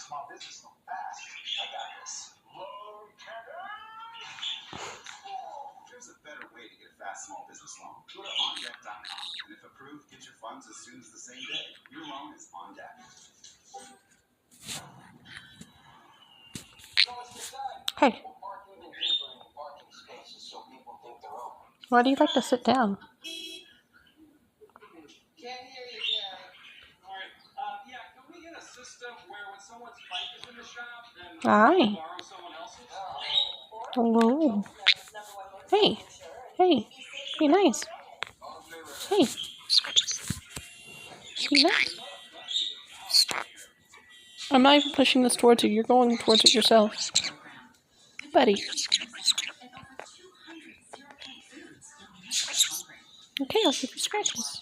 small business loan fast. I got this. There's a better way to get a fast small business loan. Go to ondeck.com, and if approved, get your funds as soon as the same day. Your loan is on deck. Hey. Why do you like to sit down? Can't hear you, Jerry. Alright, yeah, can we get a system where when someone's bike is in the shop, then Hi. borrow someone else's? Hello. Hey. Hey. Be nice. Hey. Be nice. I'm not even pushing this towards you. You're going towards it yourself. Buddy. Okay, I'll give you scratches.